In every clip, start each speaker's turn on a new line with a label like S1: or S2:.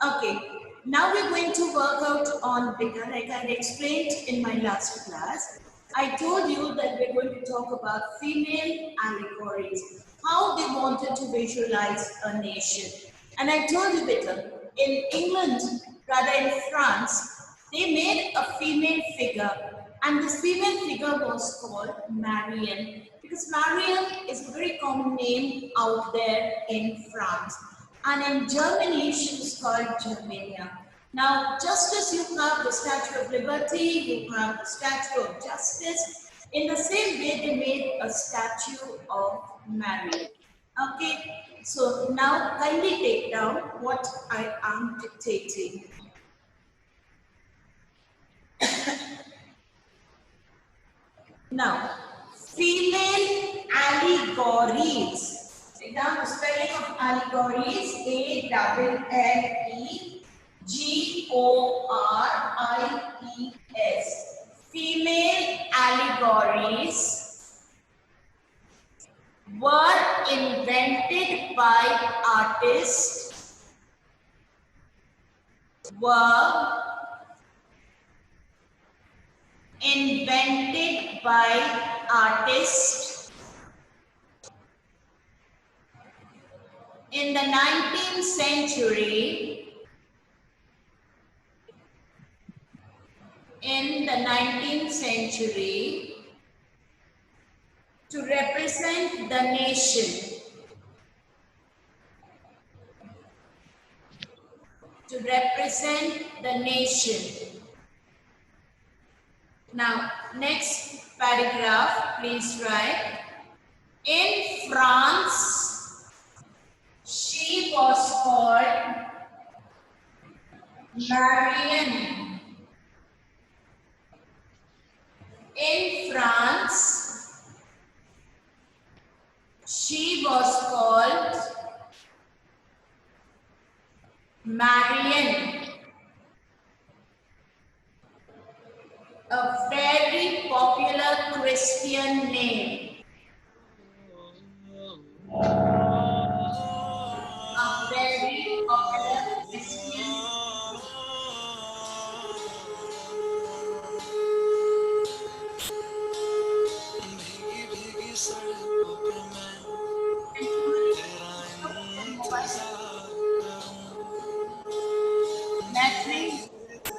S1: Okay, now we're going to work out on bigger, like I explained in my last class. I told you that we're going to talk about female allegories, how they wanted to visualize a nation. And I told you better, in England, rather in France, they made a female figure, and this female figure was called Marianne, because Marianne is a very common name out there in France. And in Germany, she was called Germania. Now, just as you have the Statue of Liberty, you have the Statue of Justice, in the same way they made a statue of Marianne. Okay, so now kindly take down what I am dictating. Now, female allegories. Take down the spelling of allegories. A-L-L-E-G-O-R-I-E-S. Female allegories were invented by artists. In the 19th century, to represent the nation. Now, next paragraph, please write. In France, she was called Marianne. In France, she was called Marianne. A very popular Christian name.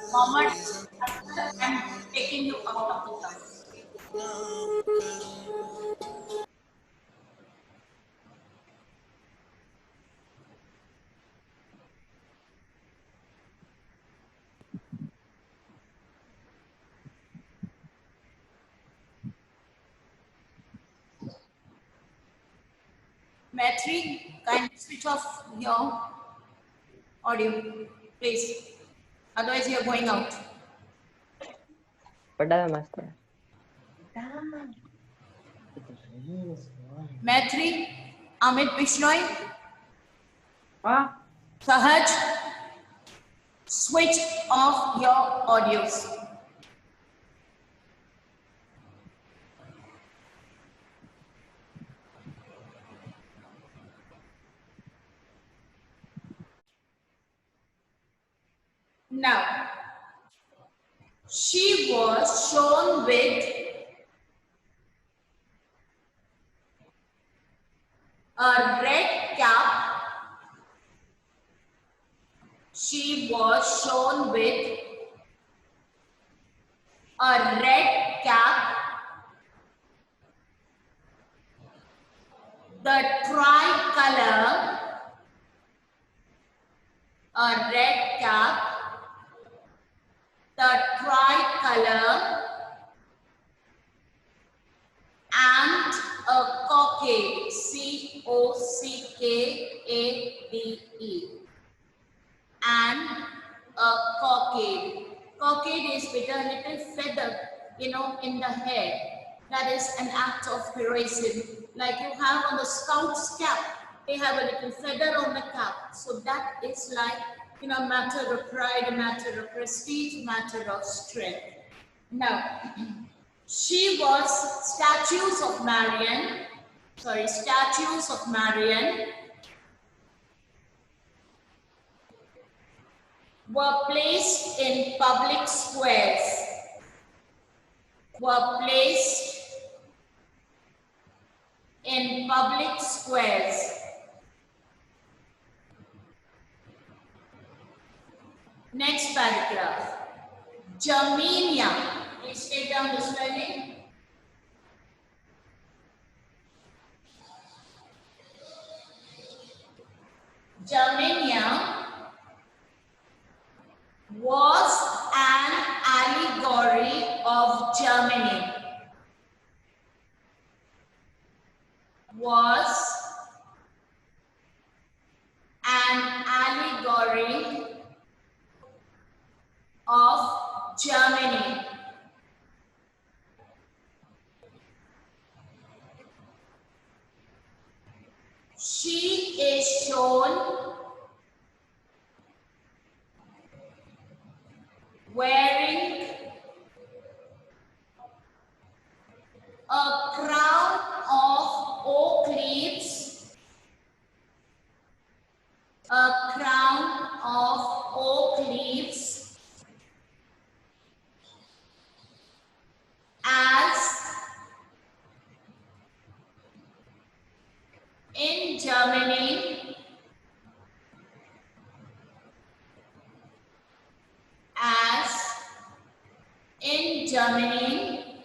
S1: Mohammed, I'm taking you out of the class. Matri, kindly switch off your audio, please. Otherwise, you're going out. Matri, Amit Bishnoi, Sahaj, switch off your audios. Now, she was shown with a red cap. She was shown with a red cap, the tricolor, a red cap, the tricolor, and a cockade, C-O-C-K-A-D-E, and a cockade. Cockade is with a little feather, in the head. That is an act of heroism. Like you have on the scout's cap, they have a little feather on the cap. So that is like, a matter of pride, a matter of prestige, a matter of strength. Now, she was statues of Marianne. were placed in public squares. Were placed in public squares. Next paragraph. Germania. Please take down the spelling. Germania was an allegory of Germany. Was an allegory of Germany. She is shown wearing a crown of oak leaves, a crown of oak leaves, as in Germany, as in Germany,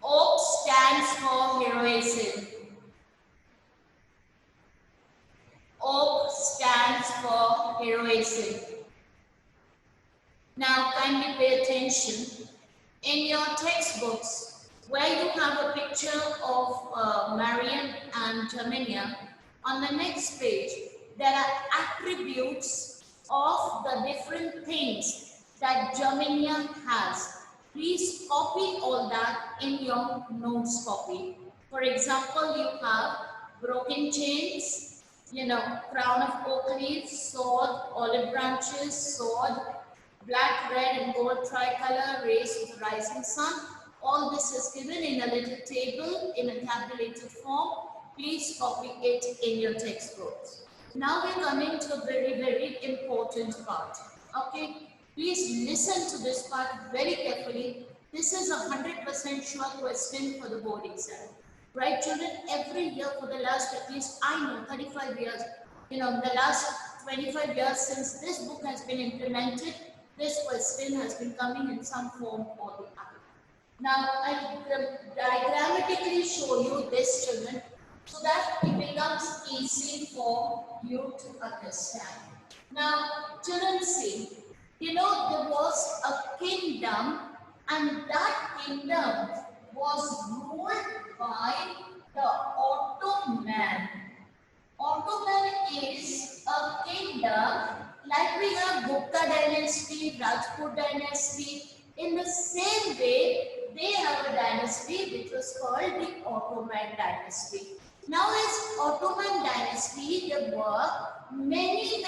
S1: oak stands for heroism. Oak stands for heroism. Now kindly pay attention. In your textbooks, where you have a picture of Marian and Germania, on the next page, there are attributes of the different things that Germania has. Please copy all that in your notes copy. For example, you have broken chains, crown of oak leaves, sword, olive branches, sword, black, red and gold tricolor, rays of the rising sun. All this is given in a little table in a tabulated form. Please copy it in your textbooks. Now we're coming to a very, very important part. Okay, please listen to this part very carefully. This is 100% sure question for the board exam. Right, children? Every year for the last, at least I know, 35 years, the last 25 years since this book has been implemented, this question has been coming in some form or the other. Now, I diagrammatically show you this, children, so that it becomes easy for you to understand. Now, children, see, there was a kingdom, and that kingdom was ruled by the Ottoman. Ottoman is a kingdom like we have Gupta dynasty, Rajput dynasty. In the same way, they have a dynasty which was called the Ottoman dynasty. Now, as Ottoman dynasty, there were many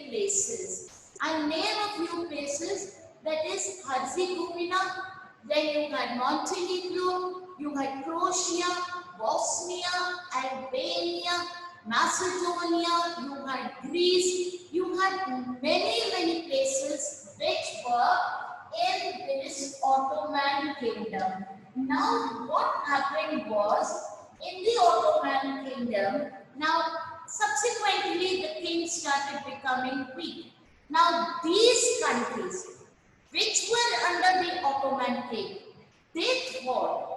S1: places. I'll name a few places. That is Herzegovina. Then you had Montenegro, you had Croatia, Bosnia, Albania, Macedonia, you had Greece, you had many places which were in this Ottoman kingdom. Now what happened was, in the Ottoman kingdom, now subsequently the king started becoming weak. Now these countries which were under the Ottoman king, they thought,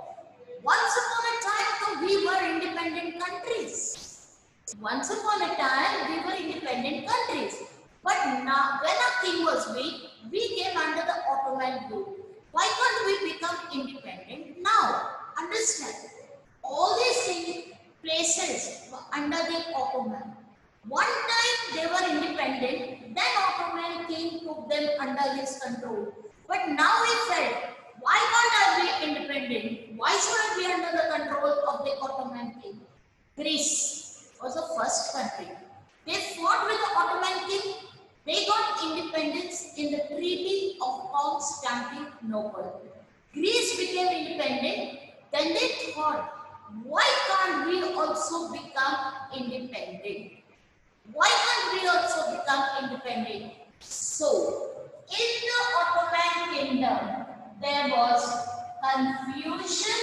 S1: once upon a time we were independent countries. Once upon a time we were independent countries. But now when our king was weak, we came under the Ottoman rule. Why can't we become independent now? Understand, all these places were under the Ottoman. One time they were independent, then Ottoman king took them under his control. But now he felt, why can't I be independent? Why should I be under the control of the Ottoman king? Greece was the first country. They fought with the Ottoman king. They got independence in the Treaty of Constantinople. Greece became independent. Then they thought, why can't we also become independent? Why can't we also become independent? So, in the Ottoman kingdom, there was confusion,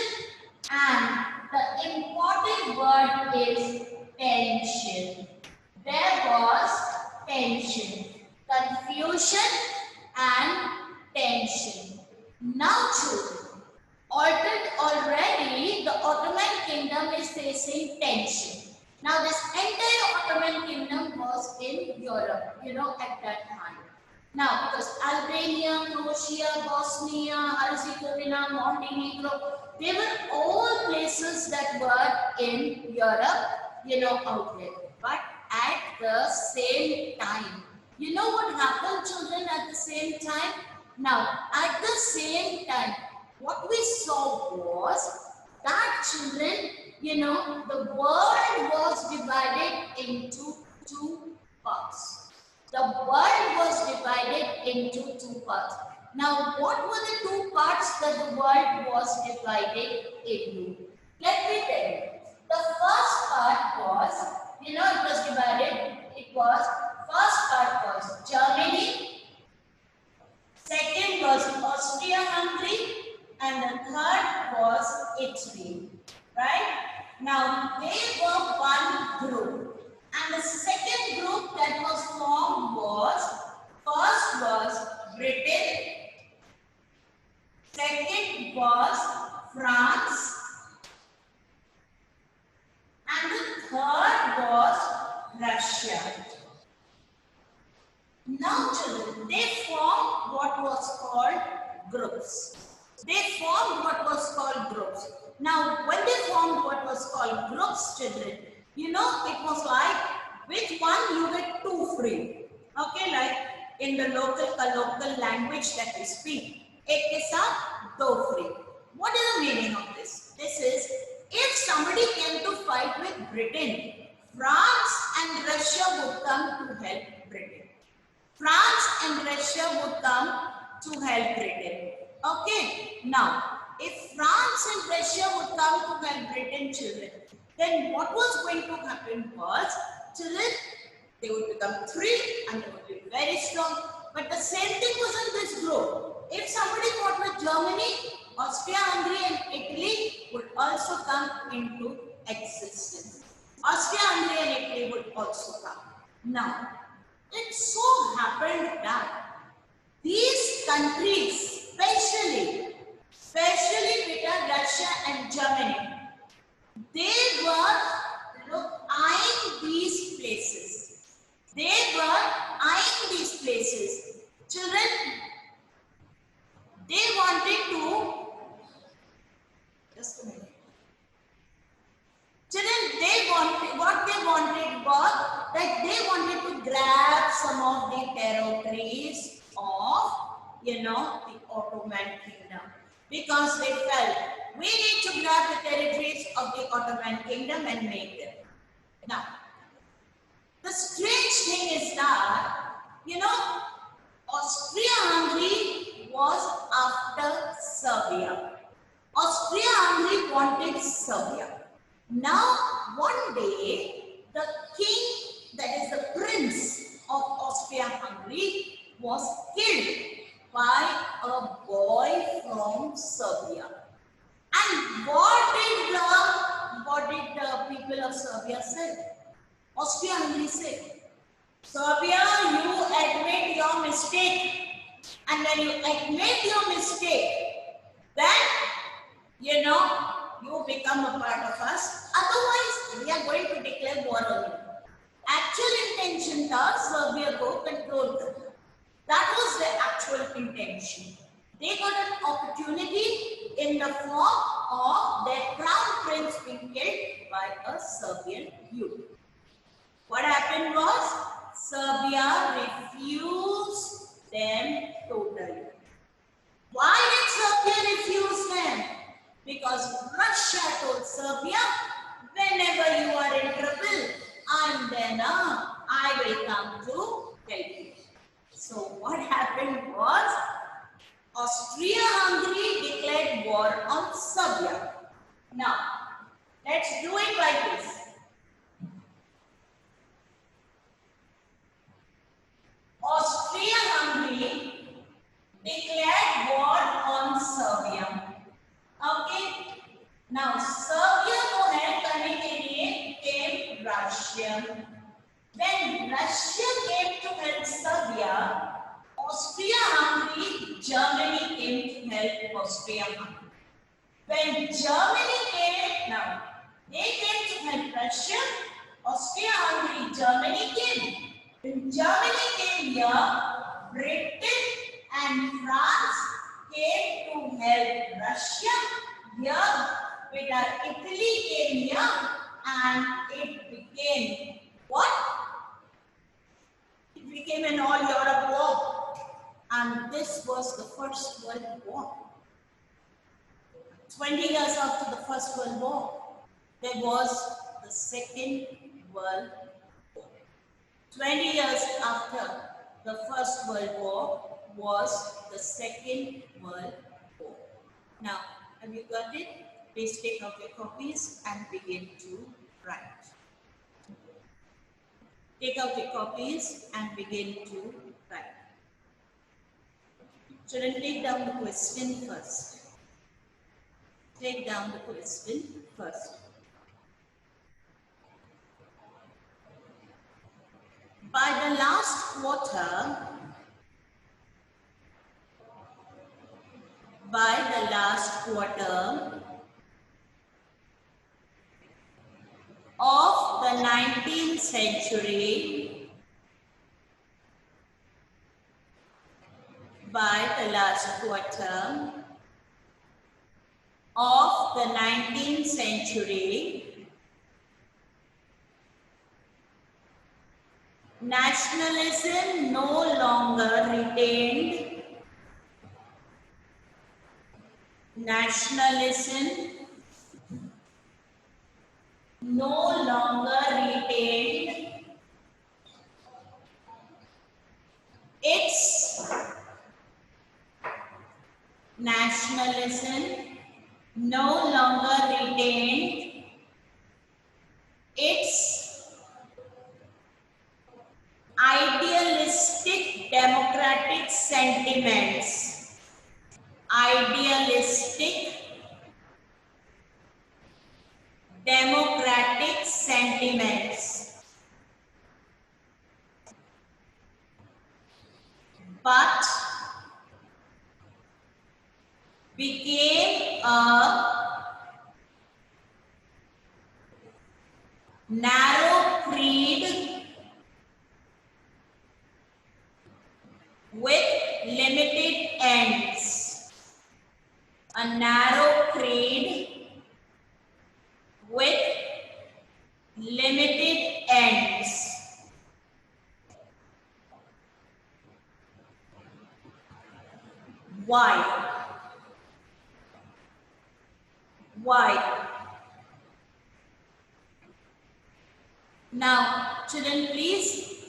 S1: and the important word is tension. There was tension, confusion, and tension. Now, children, already the Ottoman kingdom is facing tension. Now, this entire Ottoman kingdom was in Europe, at that time. Now, because Albania, Croatia, Bosnia, Herzegovina, Montenegro, they were all places that were in Europe, out there. But at the same time, you know what happened, children, at the same time? Now, at the same time, what we saw was that, children, the world was divided into two parts. The world was divided into two parts. Now, what were the two parts that the world was divided into? Let me tell you. The first part was, it was divided. First part was Germany, second was Austria-Hungary, and the third was Italy. Right? Now, they were one group. And the second group that was formed first was Britain, second was France, and the third was Russia. Now, children, they formed what was called groups. Now, when they formed what was called groups, children, it was like which one you get two free. Okay, like in the local language that we speak, it is a do free. What is the meaning of this? This is if somebody came to fight with Britain, France and Russia would come to help Britain. France and Russia would come to help Britain. Okay, now if France and Russia would come to help Britain, children, then what was going to happen was, children, they would become three and they would be very strong. But the same thing was in this group. If somebody fought with Germany, Austria-Hungary and Italy would also come into existence. Austria-Hungary and Italy would also come. Now, it so happened that these countries, especially Britain, Russia and Germany, they were eyeing these places. Children, they wanted to, just a minute. Children, what they wanted was that they wanted to grab some of the territories of, the Ottoman kingdom, because they felt we need to grab the territories of the Ottoman kingdom and make them. Now, the strange thing is that, Austria-Hungary was after Serbia. Austria-Hungary wanted Serbia. Now, one day, the king, that is the prince of Austria-Hungary, was killed by a boy from Serbia. And what did the people of Serbia say? Austria-Hungary said, Serbia, you admit your mistake. And when you admit your mistake, then, you become a part of us. Otherwise, we are going to declare war on you. Actual intention was Serbia go control them. That was their actual intention. They got an opportunity in the form of their crown prince being killed by a Serbian youth. What happened was Serbia refused them totally. Why did Serbia refuse them? Because Russia told Serbia, whenever you are in trouble, I will come to help you. So what happened was Austria-Hungary declared war on Serbia. Now, let's do it like this. Russia. When Russia came to help Serbia, Austria-Hungary, Germany came to help Austria-Hungary. When Germany came, now they came to help Russia, Austria-Hungary, Germany came. When Germany came here, Britain and France came to help Russia here. With Italy came here, and it became what? It became an all-Europe war, and this was the First World War. 20 years after the First World War, there was the Second World War. 20 years after the First World War was the Second World War. Now, have you got it? Please take out your copies and begin to write. Take out your copies and begin to write. Children, take down the question first. Take down the question first. By the last quarter of the 19th century, nationalism no longer retained its idealistic democratic sentiments. But became a narrow creed with limited ends. A narrow creed with limited ends. Why? Now, children, please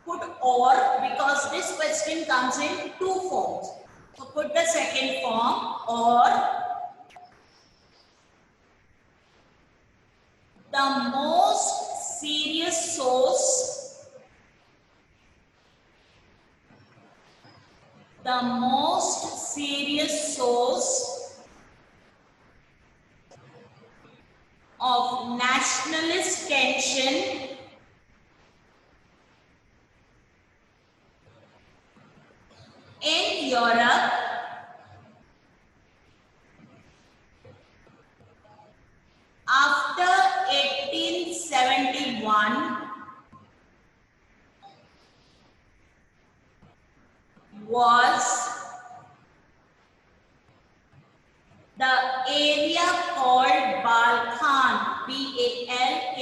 S1: put or, because this question comes in two forms. So put the second form, or. The most serious source of nationalist tension in Europe after 1871 was the area called Balkan, B-A-L-K-H-A-N,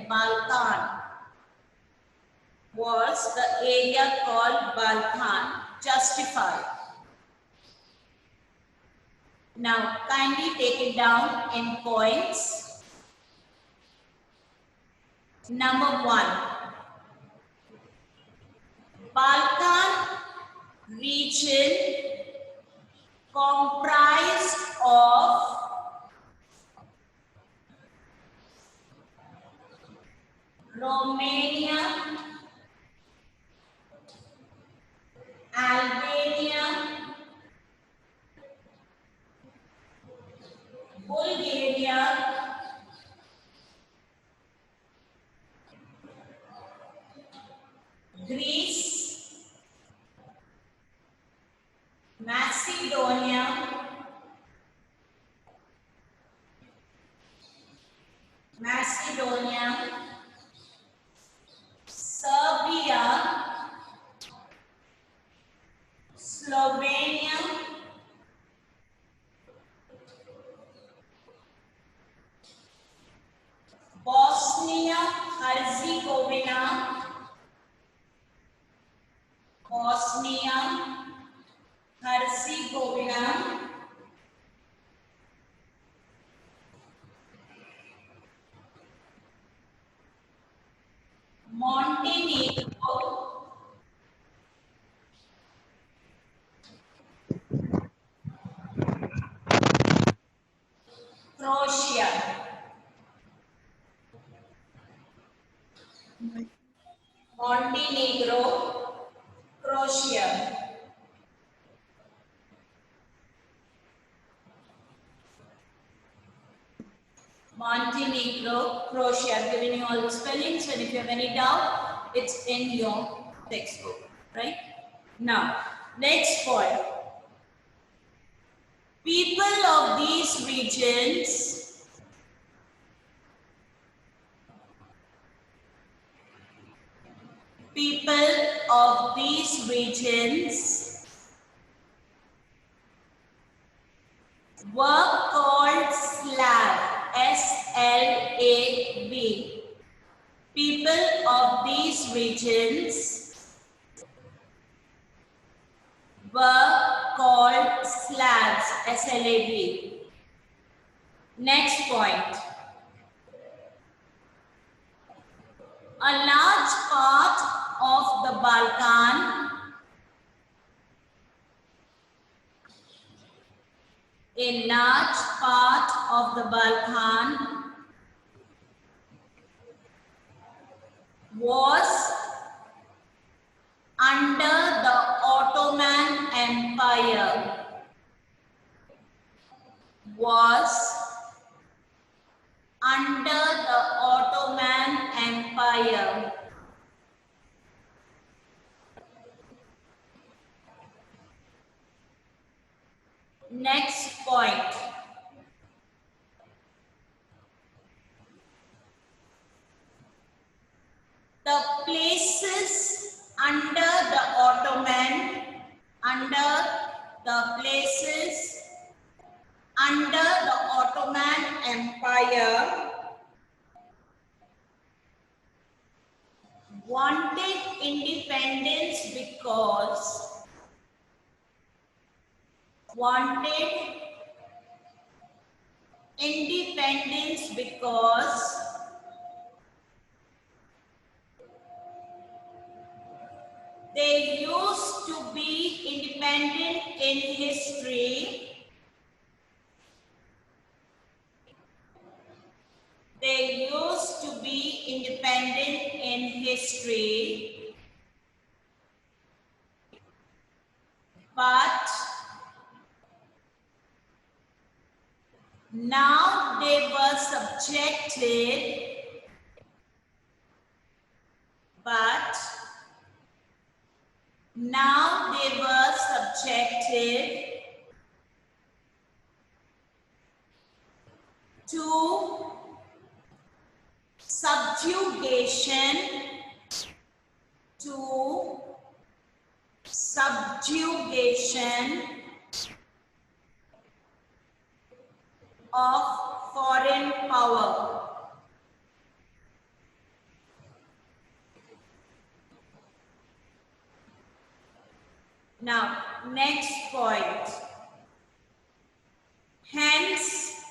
S1: Balkan, was the area called Balkan. Justified. Now, kindly take it down in points. Number 1. Balkan region comprised of Romania, Albania, Bulgaria, Greece, Macedonia, Serbia, Slovenia, Bosnia, Herzegovina, Montenegro, Croatia, Montenegro, Croatia, Montenegro, Croatia. I've given you all the spellings, and if you have any doubt, it's in your textbook, right? Now, next point. People of these regions were called Slav, S-L-A-V. People of these regions were called Slavs, S-L-A-V. Next point. A large part of the Balkan was under the Ottoman Empire. Next point. The places under the Ottoman Empire wanted independence because they used to be independent in history. But now they were subjected to subjugation of foreign power. Now, next point. Hence,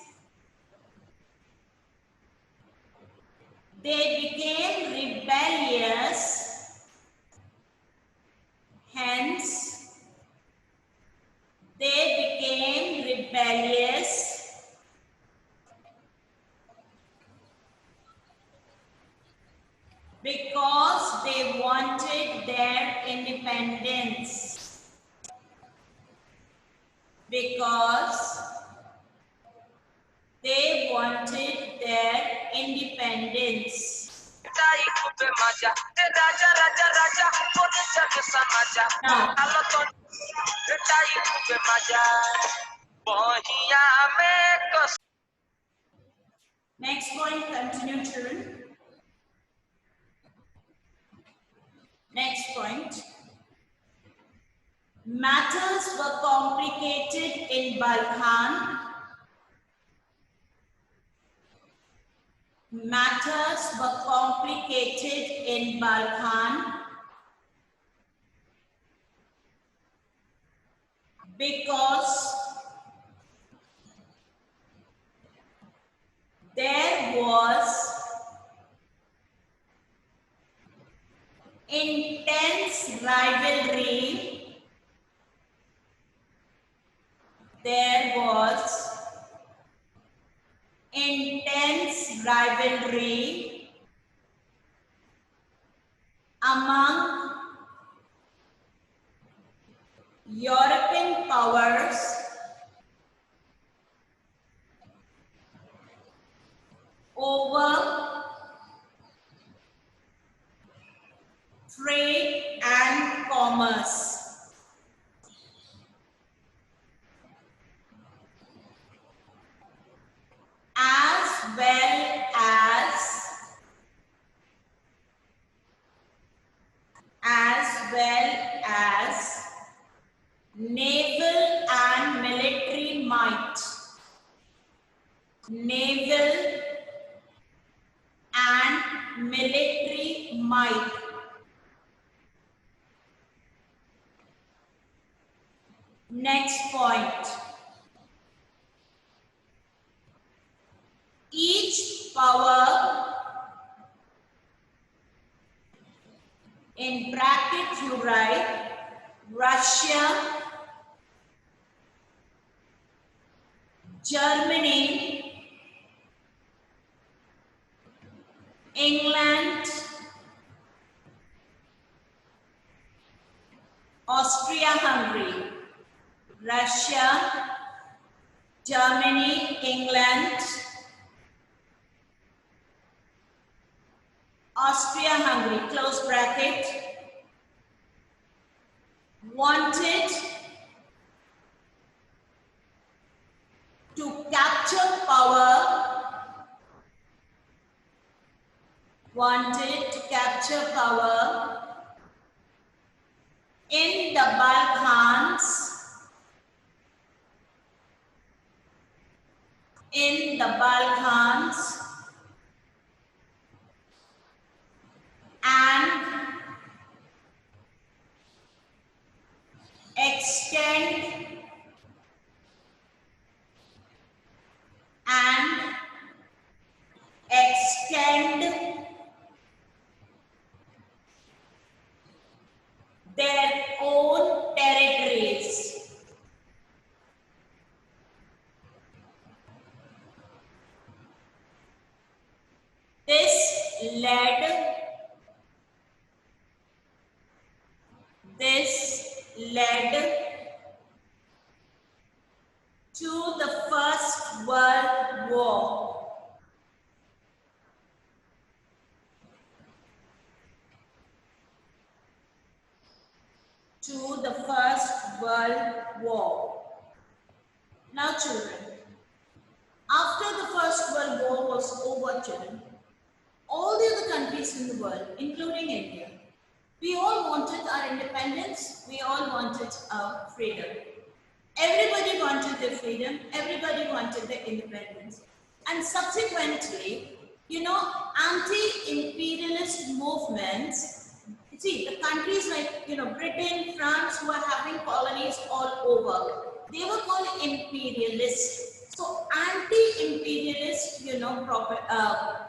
S1: they became rebellious. Because they wanted their independence. wanted their independence. Now, next point, continue children. Next point. Matters were complicated in Balkan. Matters were complicated in Balkan because there was intense rivalry. There was intense rivalry among European powers over trade and commerce. As well as naval and military might. Naval and military might. Next point. Each power, in bracket you write Russia, Germany, England, Austria-Hungary. Russia, Germany, England, Austria-Hungary, close bracket, wanted to capture power, in the Balkans, and extend their own territories. This led to the First World War. Now children, after the First World War was over, children, all the other countries in the world, including India, we all wanted our independence, we all wanted our freedom. Everybody wanted their freedom, everybody wanted their independence. And subsequently, anti-imperialist movements, see, the countries like, Britain, France, who are having colonies all over, they were called imperialists. So anti-imperialist,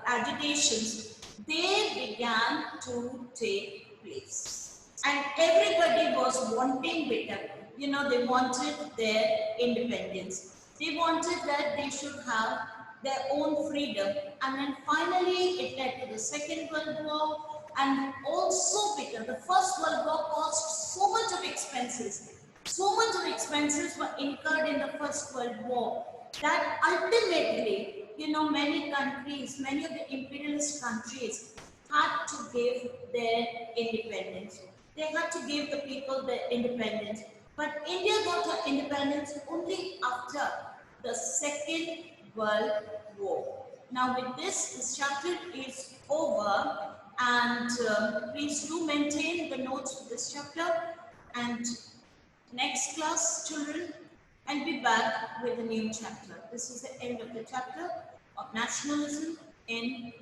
S1: agitations, they began to take place. And everybody was wanting better. They wanted their independence. They wanted that they should have their own freedom. And then finally, it led to the Second World War. And also because the First World War caused so much of expenses. So much of expenses were incurred in the First World War that ultimately, many countries, many of the imperialist countries had to give their independence. They had to give the people their independence. But India got her independence only after the Second World War. Now, with this chapter is over, and please do maintain the notes for this chapter. And next class, children, and be back with a new chapter. This is the end of the chapter of nationalism in